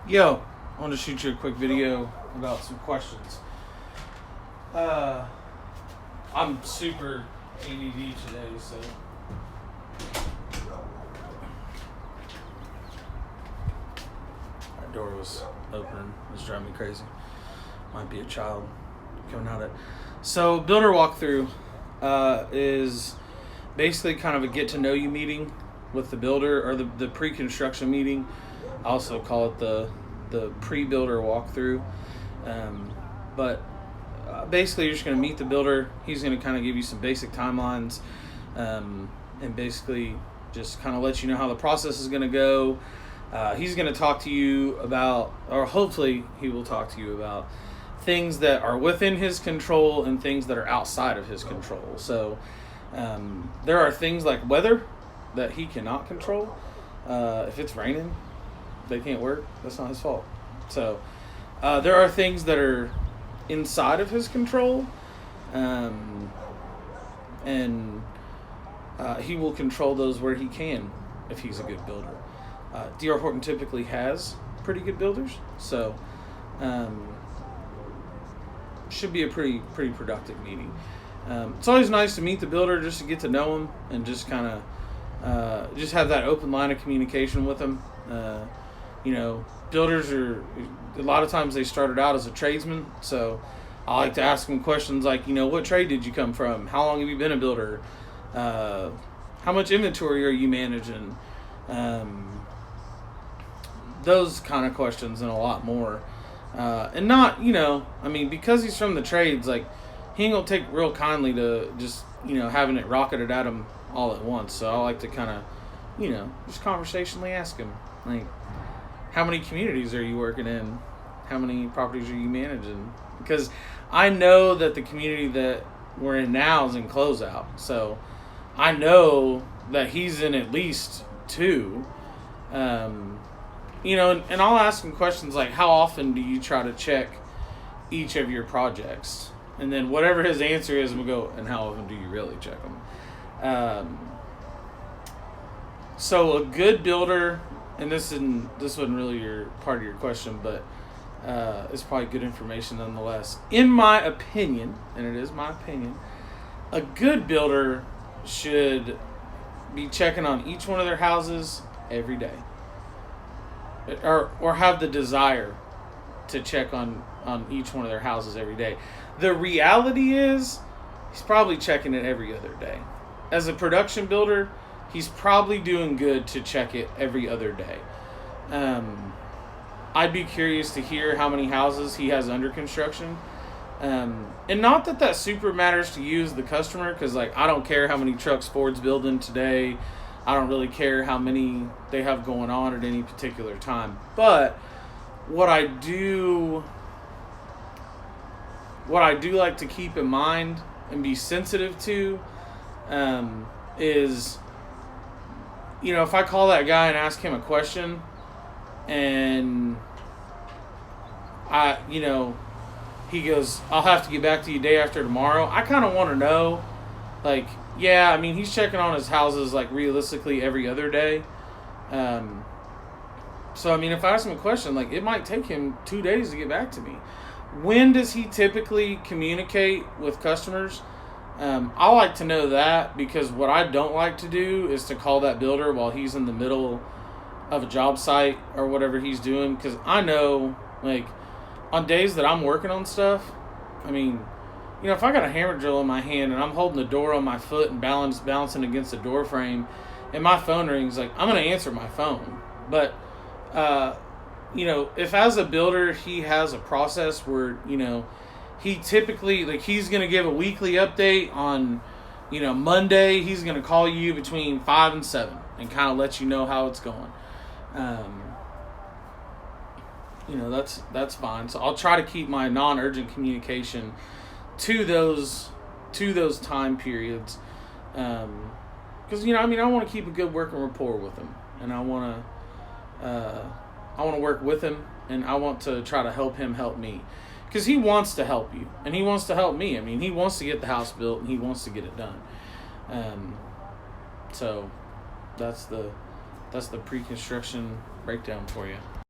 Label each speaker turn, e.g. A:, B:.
A: Yo, I want to shoot you a quick video about some questions. Uh, I'm super ADD today, so our door was open. It was driving me crazy. Might be a child coming out of it. So, builder walkthrough is basically kind of a get to know you meeting with the builder, or the pre-construction meeting. I also call it the pre-builder walkthrough. But basically, you're just going to meet the builder. He's going to kind of give you some basic timelines, and basically just kind of let you know how the process is going to go. He's going to talk to you about, or hopefully he will talk to you about, things that are within his control and things that are outside of his control. So there are things like weather that he cannot control. If it's raining, they can't work. That's not his fault. So there are things that are inside of his control, and he will control those where he can if he's a good builder. D.R. Horton typically has pretty good builders, so should be a pretty productive meeting. It's always nice to meet the builder, just to get to know him and just kind of just have that open line of communication with him. Builders are, a lot of times they started out as a tradesman, so I like to ask them questions like, what trade did you come from? How long have you been a builder? How much inventory are you managing? Those kind of questions and a lot more. And not, because he's from the trades, like, he ain't gonna take real kindly to just, having it rocketed at him all at once. So I like to kind of, just conversationally ask him, like, how many communities are you working in? How many properties are you managing? Because I know that the community that we're in now is in closeout. So I know that he's in at least two. And I'll ask him questions like, how often do you try to check each of your projects? And then whatever his answer is, we'll go, and how often do you really check them? So a good builder, and this wasn't really part of your question, but it's probably good information nonetheless. In my opinion, and it is my opinion, a good builder should be checking on each one of their houses every day. Or have the desire to check on each one of their houses every day. The reality is, he's probably checking it every other day. As a production builder, he's probably doing good to check it every other day. I'd be curious to hear how many houses he has under construction. And not that super matters to you as the customer, because I don't care how many trucks Ford's building today. I don't really care how many they have going on at any particular time. But what I do like to keep in mind and be sensitive to is, if I call that guy and ask him a question and he goes, I'll have to get back to you day after tomorrow. I kind of want to know, he's checking on his houses realistically every other day. So if I ask him a question, it might take him 2 days to get back to me. When does he typically communicate with customers? I like to know that, because what I don't like to do is to call that builder while he's in the middle of a job site or whatever he's doing, because I know, on days that I'm working on stuff, if I got a hammer drill in my hand and I'm holding the door on my foot and balancing against the door frame and my phone rings, I'm going to answer my phone. But, if as a builder he has a process where, he typically, he's going to give a weekly update on, Monday, he's going to call you between 5 and 7 and kind of let you know how it's going. That's fine. So I'll try to keep my non-urgent communication to those time periods, because I want to keep a good working rapport with him, and I want to work with him, and I want to try to help him help me, because he wants to help you and he wants to help me. He wants to get the house built and he wants to get it done. So that's the pre-construction breakdown for you.